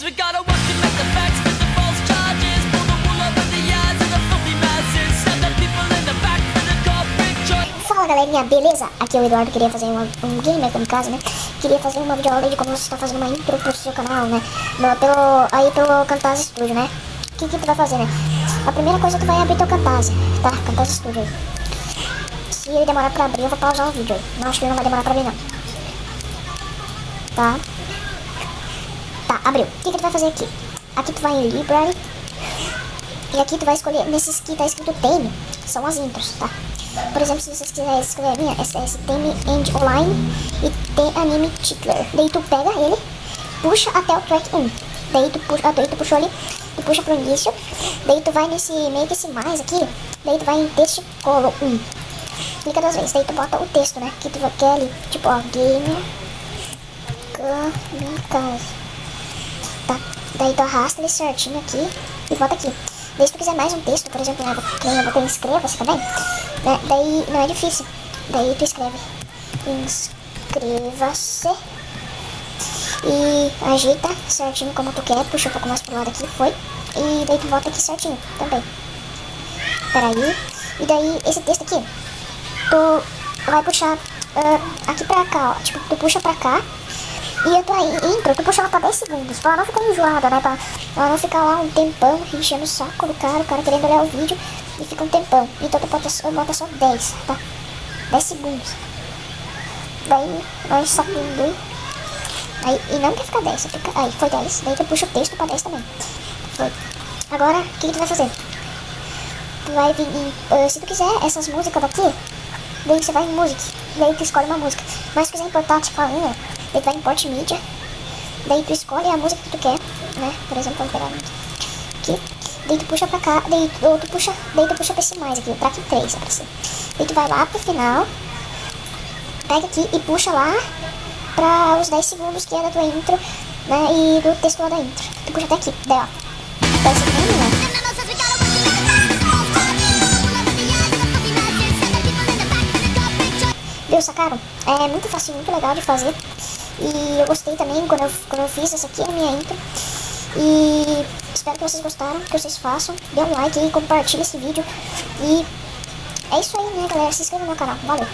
we gotta watch him at the facts with the false charges. Pull the wool over the eyes of the filthy masses. Send the people in the back for the corporate choice. Fala galerinha, beleza? Aqui é o Eduardo, queria fazer um game aqui em casa, né? Queria fazer uma videoaula de como você está fazendo uma intro pro seu canal, né? Pelo Camtasia Studio, né? O que tu vai fazer, né? A primeira coisa, tu vai abrir teu Camtasia, tá? Camtasia Studio aí. Se ele demorar pra abrir, eu vou pausar o vídeo aí. Não, acho que ele não vai demorar pra abrir, não. Tá? Tá, abriu. O que tu vai fazer aqui? Aqui tu vai em Library. E aqui tu vai escolher, nesses que tá escrito Theme, são as intros, tá? Por exemplo, se vocês quiserem escolher a minha, esse Theme End Online e tem Anime Titler. Daí tu pega ele, puxa até o track 1. Daí tu puxou ali, tu puxa pro início. Daí tu vai nesse, meio que esse mais aqui. Daí tu vai em Text Color 1. Clica duas vezes, daí tu bota o texto, né? Que tu quer ali, tipo, ó, Game Kamikaze. Tá, daí tu arrasta ele certinho aqui e bota aqui. Daí se tu quiser mais um texto, por exemplo, né, que eu botei inscreva-se também, né, daí não é difícil. Daí tu escreve inscreva-se e ajeita certinho como tu quer, puxa um pouco mais pro lado aqui, foi. E daí tu volta aqui certinho também. Peraí. E daí esse texto aqui, tu vai puxar aqui pra cá, ó, tipo, tu puxa pra cá. E a tua intro, tu puxa ela pra 10 segundos, pra ela não ficar enjoada, né? Pra ela não ficar lá um tempão enchendo o saco do cara, o cara querendo olhar o vídeo e fica um tempão. Então tu bota só 10, tá? 10 segundos. Daí vai saindo. Aí, e não quer ficar 10, fica, aí foi 10. Daí tu puxa o texto pra 10 também. Foi. Agora, o que tu vai fazer? Tu vai vir em, se tu quiser essas músicas daqui, daí você vai em Music, daí tu escolhe uma música. Mas se quiser importar, tipo a minha, daí tu vai em Import Media, daí tu escolhe a música que tu quer, né? Por exemplo, vamos pegar aqui, daí tu puxa pra cá, daí tu puxa pra esse mais aqui, o track 3, aparecer. Daí tu vai lá pro final, pega aqui e puxa lá pra os 10 segundos que é da tua intro, né? E do texto lá da intro. Tu puxa até aqui, daí ó, 10 segundos, né? Viu, sacaram? É muito fácil, muito legal de fazer. E eu gostei também quando eu fiz essa aqui, a minha intro. E espero que vocês gostaram, que vocês façam. Dê um like aí, compartilhe esse vídeo. E é isso aí, né, galera? Se inscreva no meu canal. Valeu!